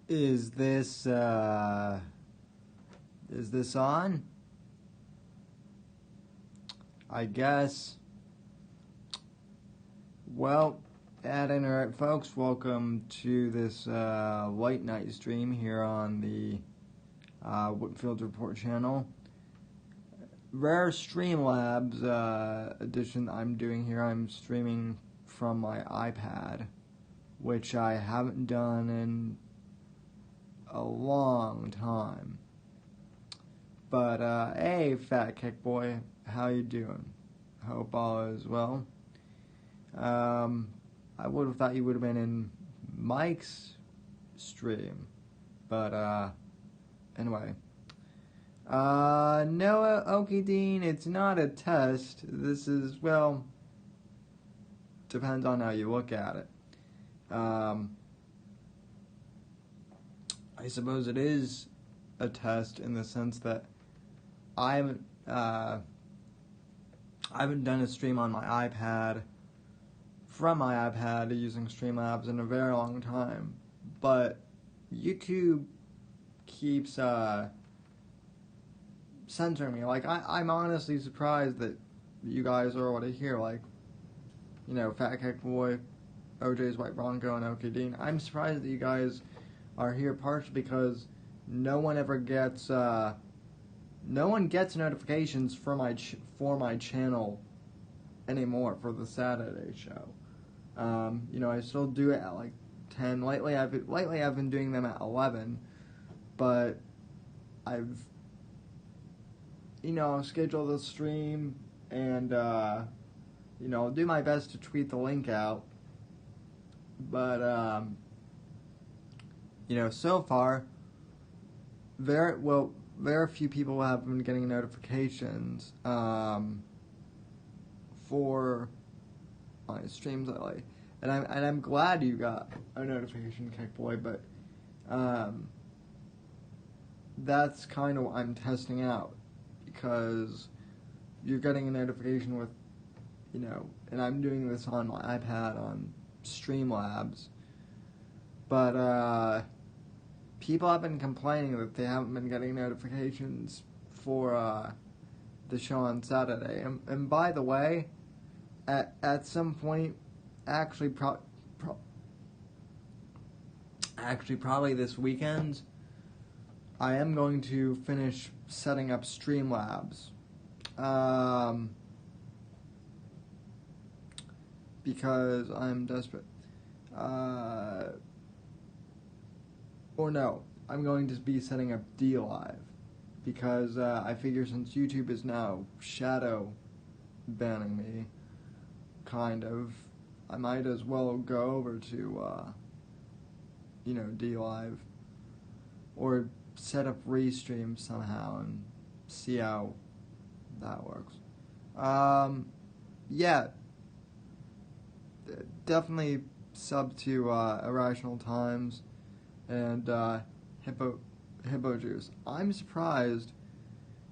Is this on? I guess. Well, at any rate, folks, welcome to this late night stream here on the Whitfield Report channel. Rare Streamlabs edition I'm doing here. I'm streaming from my iPad, which I haven't done in a long time. But hey, Fat Kick Boy, how you doing? Hope all is well. I would have thought you would have been in Mike's stream, but anyway. No, Okie Dean, it's not a test. This is, well, depends on how you look at it. I suppose it is a test in the sense that I haven't done a stream on my iPad, from my iPad using Streamlabs in a very long time, but YouTube keeps censoring me. Like, I'm honestly surprised that you guys are already here, like, you know, Fat Kick Boy, OJ's White Bronco, and Okie Dean. I'm surprised that you guys are here partially because no one ever gets notifications for my channel anymore for the Saturday show. You know, I still do it at like 10. Lately I've been doing them at 11, but I've, you know, scheduled the stream and you know, I'll do my best to tweet the link out. But you know, so far very few people have been getting notifications for my streams lately, and I'm glad you got a notification, Kick Boy. But that's kind of what I'm testing out, because you're getting a notification with, you know, and I'm doing this on my iPad on Streamlabs, but people have been complaining that they haven't been getting notifications for the show on Saturday. And by the way, at some point, actually probably this weekend, I am going to finish setting up Streamlabs. Because I'm desperate. Or no, I'm going to be setting up DLive, because I figure since YouTube is now shadow banning me, kind of, I might as well go over to, you know, DLive, or set up Restream somehow and see how that works. Yeah, definitely sub to Irrational Times and Hippo Juice. I'm surprised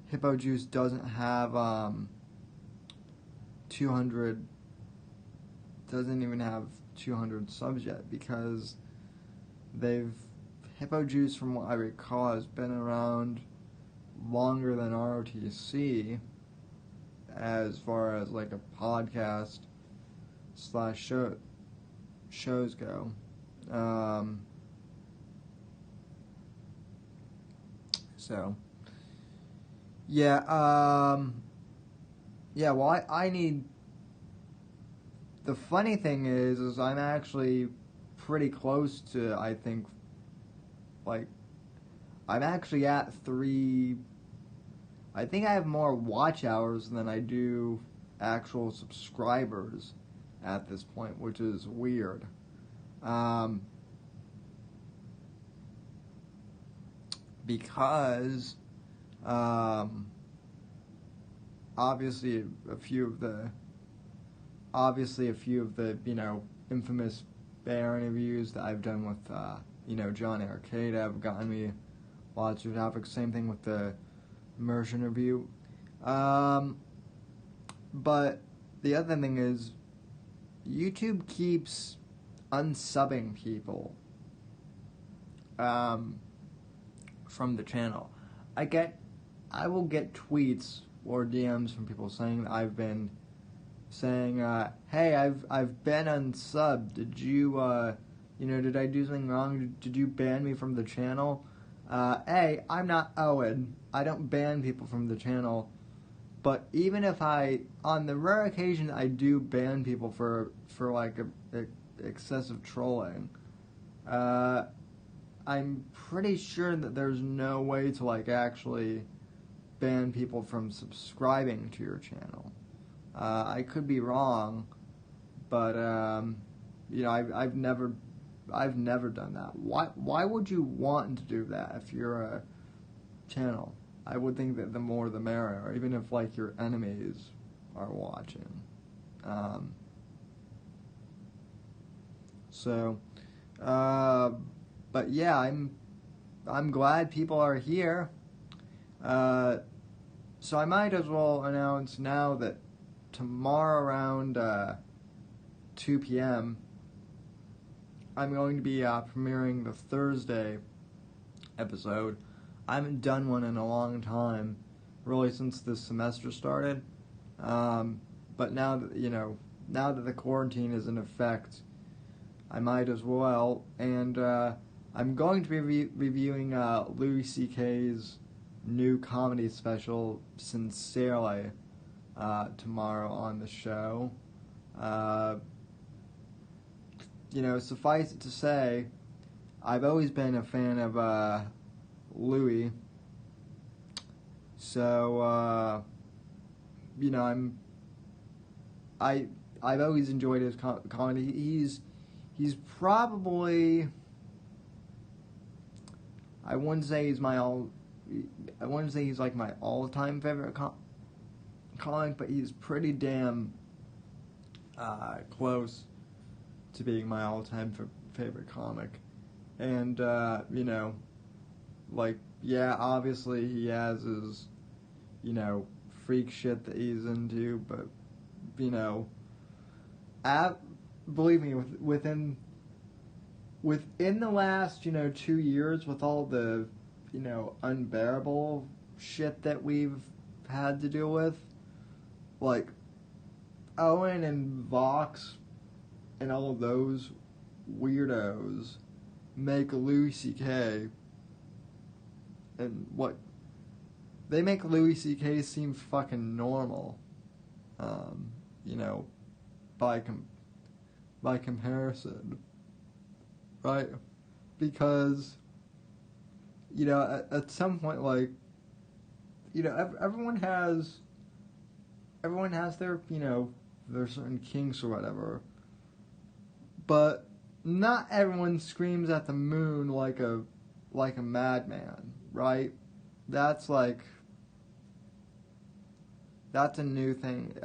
Hippo Juice doesn't have 200, doesn't even have 200 subs yet, because Hippo Juice, from what I recall, has been around longer than ROTC as far as like a podcast / shows go. So, yeah, well, I need, the funny thing is I'm actually pretty close to, I think, like, I'm actually at 3, I think I have more watch hours than I do actual subscribers at this point, which is weird. Because obviously a few of the you know, infamous bear interviews that I've done with you know, Johnny Arcade have gotten me lots of traffic. Same thing with the Mersh interview. But the other thing is, YouTube keeps unsubbing people from the channel. I will get tweets or DMs from people saying that I've been saying, hey, I've been unsubbed. Did you, did I do something wrong? Did you ban me from the channel? I'm not Owen. I don't ban people from the channel. But even if on the rare occasion I do ban people for like excessive trolling, I'm pretty sure that there's no way to like actually ban people from subscribing to your channel. I could be wrong, but I've never done that. Why would you want to do that if you're a channel? I would think that the more the merrier, even if like your enemies are watching. But yeah, I'm glad people are here. So I might as well announce now that tomorrow around 2 p.m. I'm going to be premiering the Thursday episode. I haven't done one in a long time, really since this semester started. But now that the quarantine is in effect, I might as well. And I'm going to be reviewing Louis C.K.'s new comedy special, Sincerely, tomorrow on the show. Suffice it to say, I've always been a fan of Louis. So, I've always enjoyed his comedy. He's probably, I wouldn't say he's like my all-time favorite comic, but he's pretty damn close to being my all-time favorite comic. And obviously he has his freak shit that he's into, but believe me, within the last 2 years, with all the unbearable shit that we've had to deal with, like Owen and Vox and all of those weirdos make Louis C.K. and what they make Louis C.K. seem fucking normal, by comparison, right? Because at some point, like, everyone has their their certain kinks or whatever, but not everyone screams at the moon like a madman, right? That's a new thing.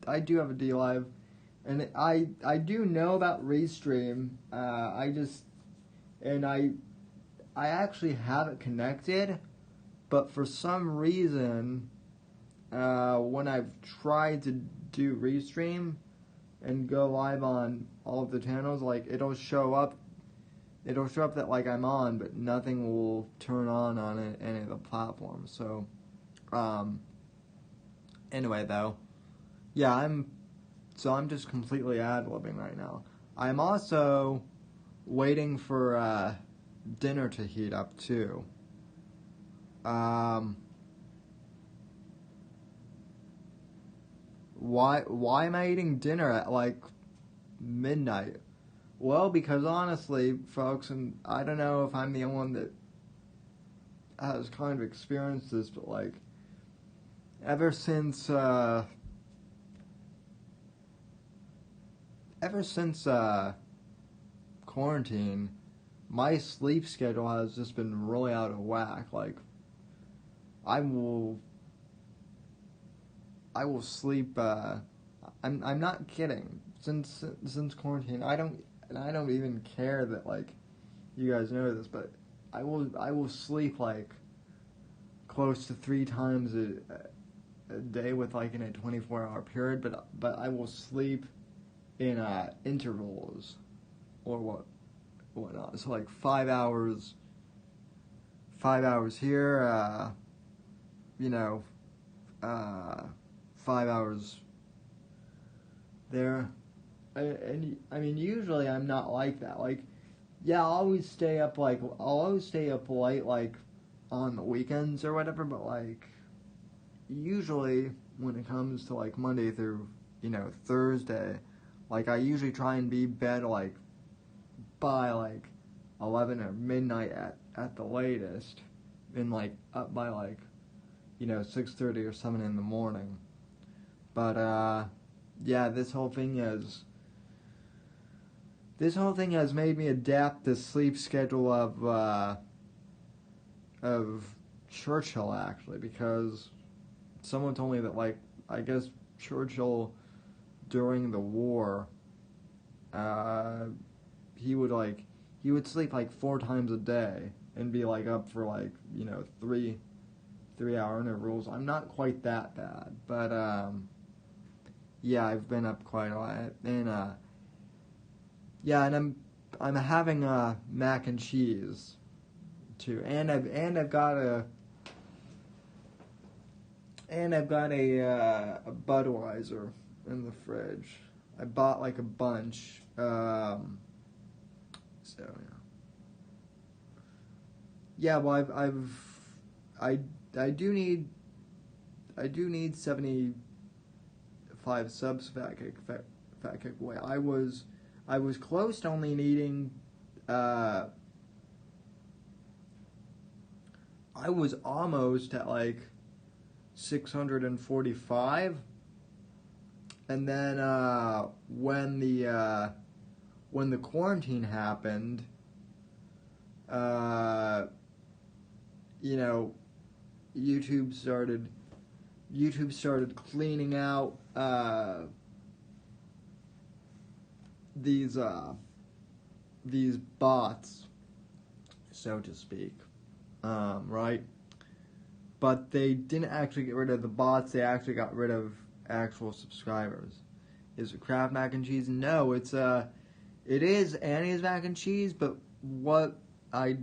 I do have a D-Live, and I do know about Restream. I actually have it connected, but for some reason, when I've tried to do Restream and go live on all of the channels, like, it'll show up that like I'm on, but nothing will turn on any of the platforms. So, anyway though, yeah, I'm just completely ad-libbing right now. I'm also waiting for dinner to heat up too. Why am I eating dinner at like midnight? Well, because honestly, folks, and I don't know if I'm the only one that has kind of experienced this, but like, ever since quarantine, my sleep schedule has just been really out of whack. Like, I will sleep. I'm not kidding. Since quarantine, I don't even care that like you guys know this, but I will sleep like close to 3 times a day with like in a 24-hour period. But I will sleep in intervals, or what whatnot. So like 5 hours here, you know, 5 hours there. And I mean, usually I'm not like that. Like, yeah, I'll always stay up late, like on the weekends or whatever. But like, usually when it comes to like Monday through, Thursday, like I usually try and be bed like by like 11 or midnight at the latest, and like up by like 6:30 or 7 in the morning. But yeah, this whole thing has made me adapt the sleep schedule of Churchill, actually, because someone told me that, like, I guess Churchill during the war, he would sleep like 4 times a day and be like up for like 3-hour intervals. I'm not quite that bad, but yeah, I've been up quite a lot, and yeah, and I'm having mac and cheese too, and I've got a Budweiser in the fridge. I bought like a bunch, so yeah. Well, I do need 75 subs. Fat kick away. I was close to only needing. I was almost at like 645, and then when the quarantine happened, YouTube started cleaning out these bots, so to speak, right? But they didn't actually get rid of the bots. They actually got rid of actual subscribers. Is it Kraft mac and cheese? No, it is Annie's mac and cheese. But what my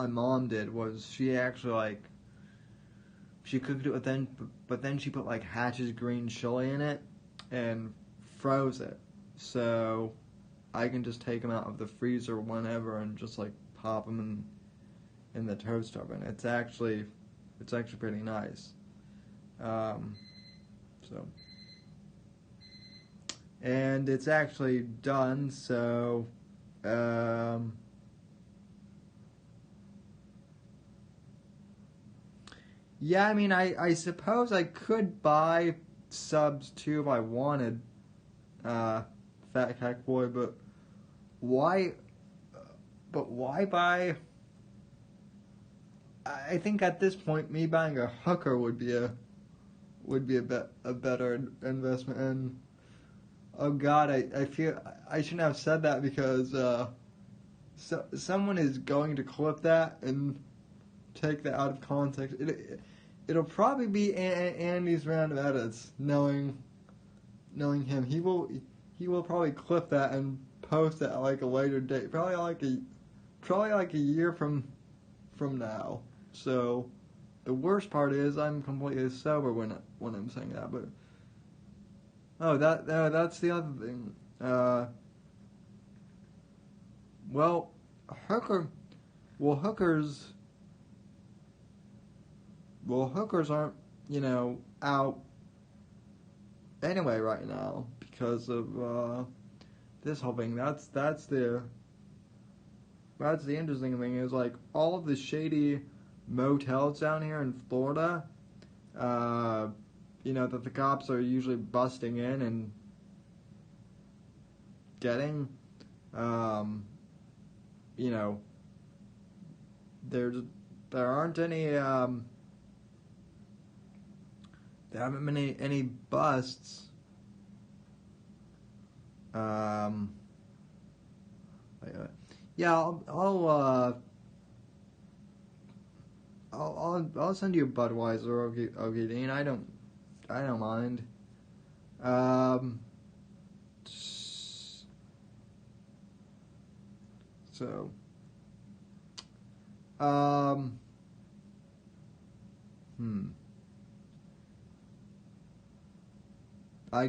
mom did was she actually she cooked it but then she put like Hatch's green chili in it and froze it, so I can just take them out of the freezer whenever and just like pop them in the toaster oven. It's actually pretty nice. So, and it's actually done. So, yeah. I mean, I suppose I could buy subs too if I wanted. Fat Cat Boy, but why? But why buy? I think at this point, me buying a hooker would be a better investment. And oh God, I feel I shouldn't have said that because someone is going to clip that and take that out of context. It'll probably be Andy's round of edits, knowing him. He will probably clip that and post it at like a later date, probably like a year from now. So the worst part is I'm completely sober when I'm saying that. But that's the other thing. Hookers aren't out anyway right now because of this whole thing. That's the interesting thing is like all of the shady motels down here in Florida, that the cops are usually busting in and getting, there aren't any, there haven't been any busts. Yeah, I'll send you a Budweiser, okay, Dean. I don't mind. So, I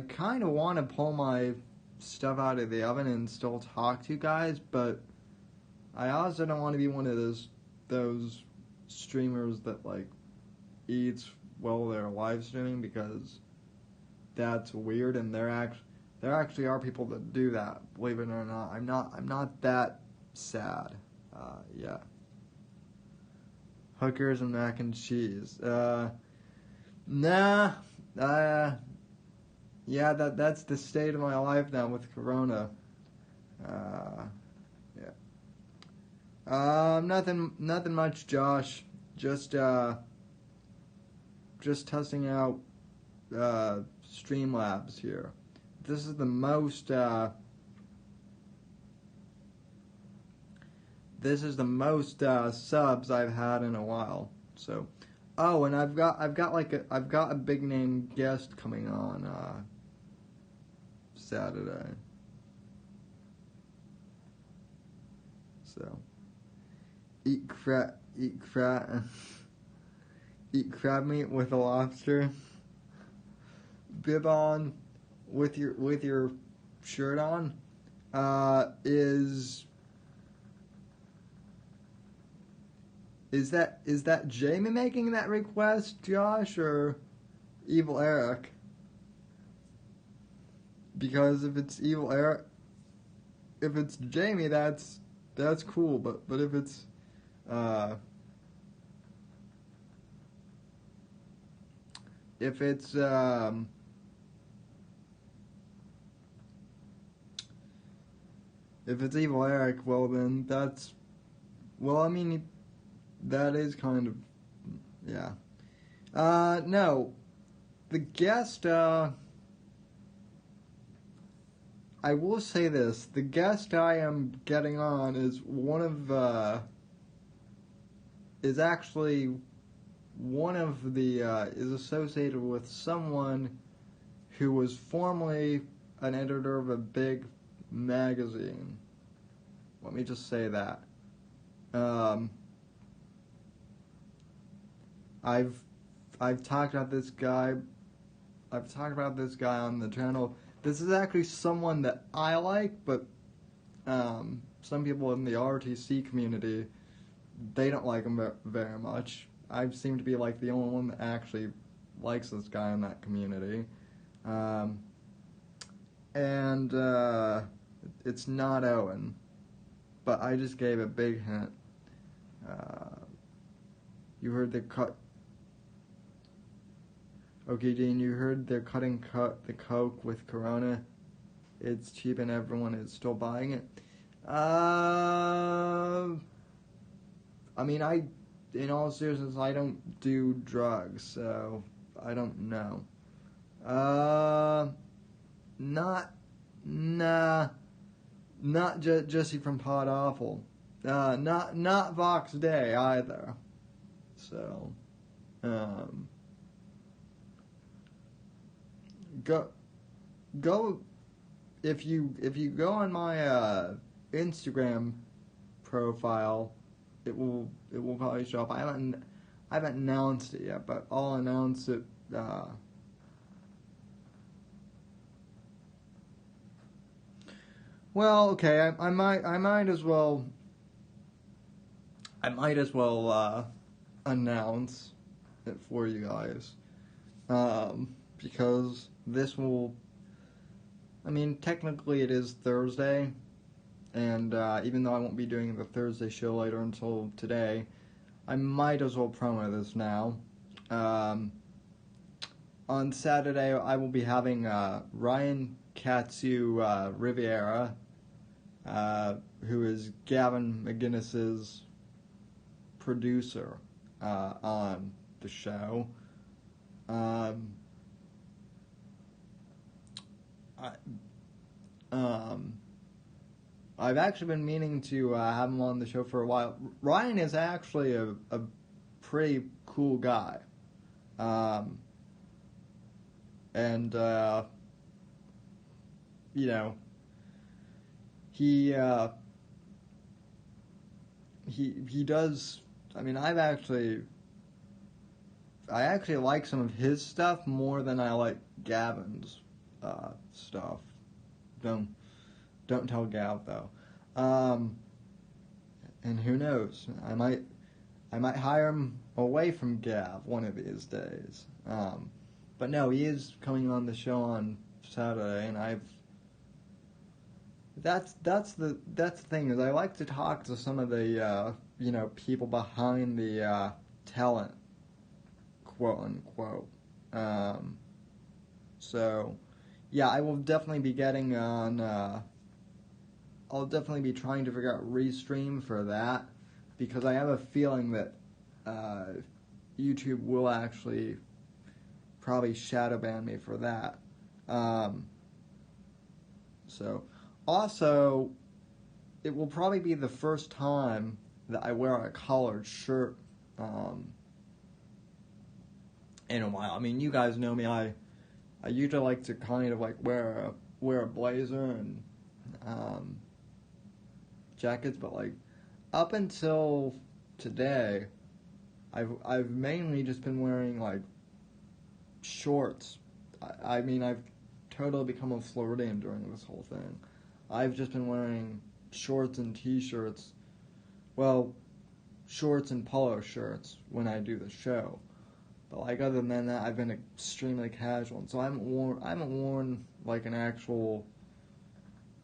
kind of want to pull my stuff out of the oven and still talk to you guys, but I also don't want to be one of those streamers that like eats while they're live streaming, because that's weird, and there actually are people that do that. Believe it or not, I'm not that sad. Yeah. Hookers and mac and cheese. Nah. Yeah, that's the state of my life now with Corona. Yeah. Nothing much, Josh. Just testing out Streamlabs here. This is the most subs I've had in a while. So, oh, and I've got a big name guest coming on Saturday. So, eat crab meat with a lobster. Bib on with your shirt on. Is that Jamie making that request, Josh, or Evil Eric? Because if it's Evil Eric, if it's Jamie, that's cool. But if it's I if it's Evil Eric, well then I mean, that is kind of, yeah. No, the guest, I will say this, the guest I am getting on is is associated with someone who was formerly an editor of a big magazine. Let me just say that. I've talked about this guy. I've talked about this guy on the channel. This is actually someone that I like, but some people in the RTC community, they don't like him very much. I seem to be like the only one that actually likes this guy in that community. And it's not Owen, but I just gave a big hint. You heard the cut. Okay, Dean, you heard they're cutting the Coke with Corona. It's cheap and everyone is still buying it. I mean, in all seriousness, I don't do drugs, so I don't know. Not Jesse from Pod Awful. Not Vox Day either. So, go if you go on my Instagram profile, it will probably show up. I haven't announced it yet, but I'll announce it. Well, okay, I might as well announce it for you guys, because this will, I mean, technically it is Thursday, and even though I won't be doing the Thursday show later until today, I might as well promo this now. On Saturday, I will be having Ryan Katsu Riviera, who is Gavin McGinnis's producer, on the show. I've actually been meaning to have him on the show for a while. Ryan is actually a pretty cool guy. And you know, he he does. I mean, I actually like some of his stuff more than I like Gavin's stuff. Don't tell Gav though. And who knows? I might hire him away from Gav one of these days. But no, he is coming on the show on Saturday, and that's the thing, is I like to talk to some of the people behind the talent, quote unquote. So yeah, I will definitely be getting on. I'll definitely be trying to figure out Restream for that, because I have a feeling that YouTube will actually probably shadow ban me for that. So, also, it will probably be the first time that I wear a collared shirt in a while. I mean, you guys know me. I usually like to kind of like wear a blazer and jackets, but like up until today, I've mainly just been wearing like shorts. I mean, I've totally become a Floridian during this whole thing. I've just been wearing shorts and t-shirts. Well, shorts and polo shirts when I do the show. But like other than that, I've been extremely casual. And so I haven't worn like an actual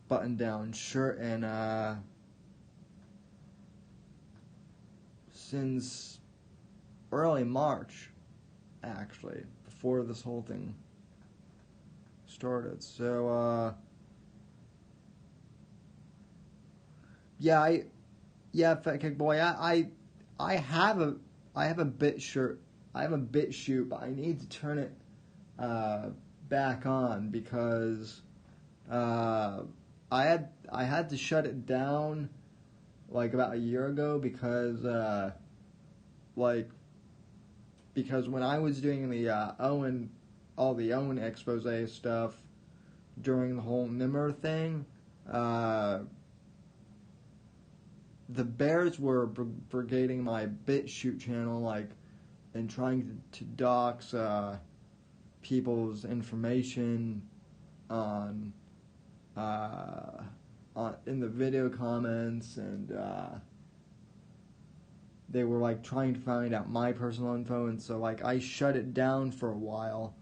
button-down shirt since early March, actually, before this whole thing started. So, Fat Kick Boy, I have a bit shirt. I have a bit shoot, but I need to turn it back on because I had to shut it down like about a year ago because when I was doing the all the Owen expose stuff during the whole Nimmer thing, the Bears were brigading my BitChute channel, like, and trying to dox people's information on in the video comments, and they were like trying to find out my personal info, and so like I shut it down for a while,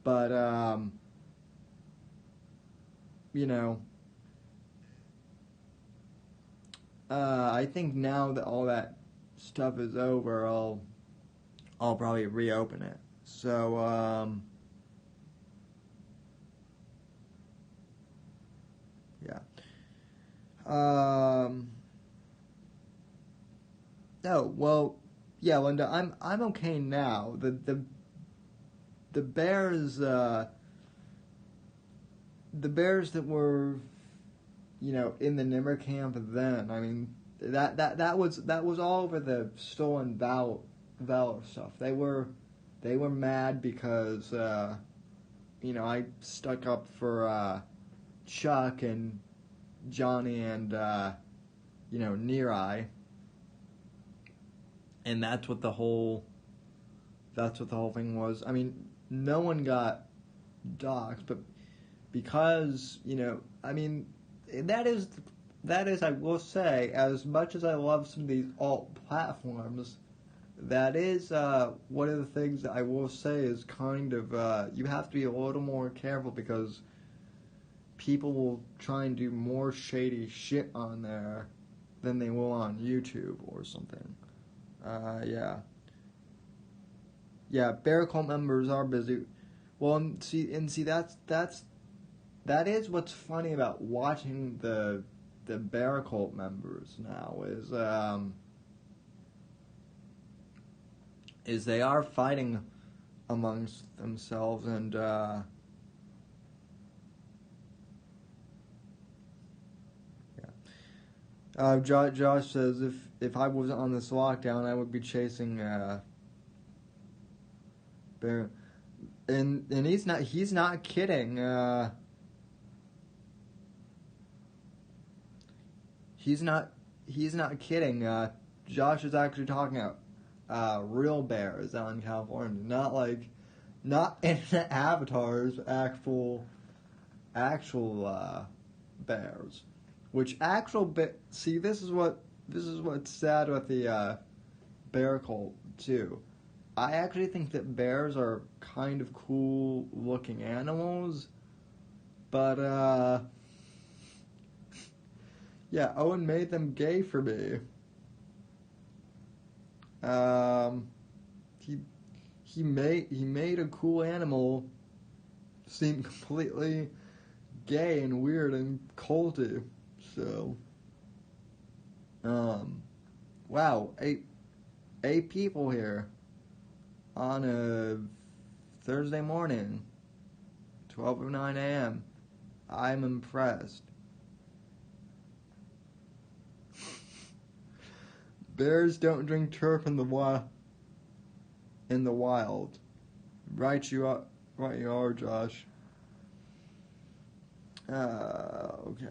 but I think now that all that stuff is over, I'll probably reopen it. So yeah. Oh well, yeah, Linda. I'm okay now. The Bears that were, in the Nimmer camp then. I mean, that was all over the stolen valor stuff. They were mad because I stuck up for Chuck and Johnny and Nerai, and that's what the whole thing was. I mean, no one got doxxed, but because I mean, that is I will say, as much as I love some of these alt platforms, that is one of the things that I will say is kind of you have to be a little more careful, because people will try and do more shady shit on there than they will on YouTube or something. Yeah, Bear Cult members are busy. Well, and see that is what's funny about watching the Bear Cult members now is they are fighting amongst themselves, and Josh says if I wasn't on this lockdown, I would be chasing Bear, and he's not kidding. He's not kidding. Josh is actually talking about real bears out in California, not internet avatars, actual bears. Which see, this is what's sad with the bear cult too. I actually think that bears are kind of cool looking animals, but yeah, Owen made them gay for me. He made a cool animal seem completely gay and weird and culty. So, wow, eight people here on a Thursday morning, 12:09 a.m. I'm impressed. Bears don't drink turf in the wild. Right you are, Josh. Okay.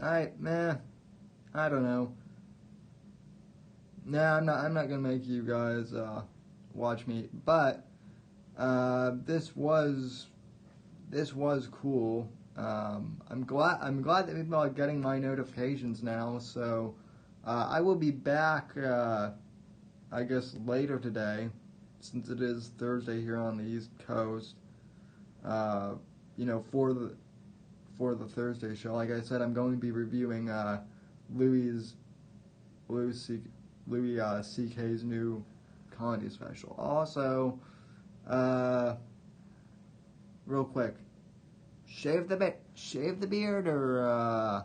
I don't know. Nah, I'm not gonna make you guys watch me, but this was cool. I'm glad that people are getting my notifications now. So I will be back. I guess later today, since it is Thursday here on the East Coast. For the Thursday show. Like I said, I'm going to be reviewing Louis C.K.'s new comedy special. Also, real quick, shave the beard or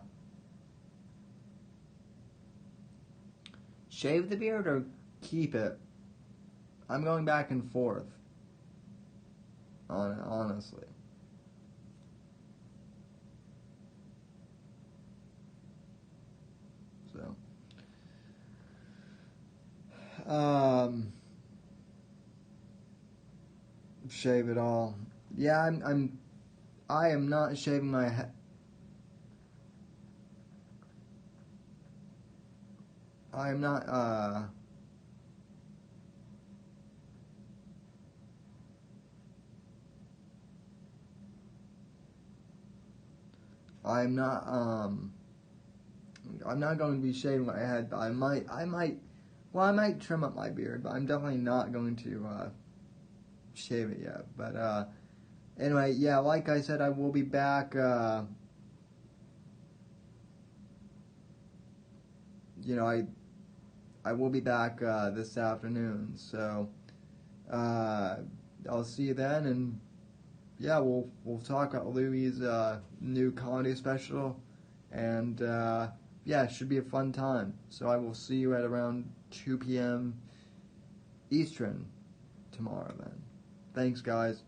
shave the beard or keep it. I'm going back and forth. Honestly. So, shave it all. Yeah, I am not shaving my head. I'm not, I'm not going to be shaving my head, but I might trim up my beard, but I'm definitely not going to, shave it yet. But, anyway, yeah, like I said, I will be back, I will be back, this afternoon, so, I'll see you then, and yeah, we'll talk about Louis' new comedy special, and yeah, it should be a fun time. So I will see you at around 2 p.m. Eastern tomorrow then. Thanks, guys.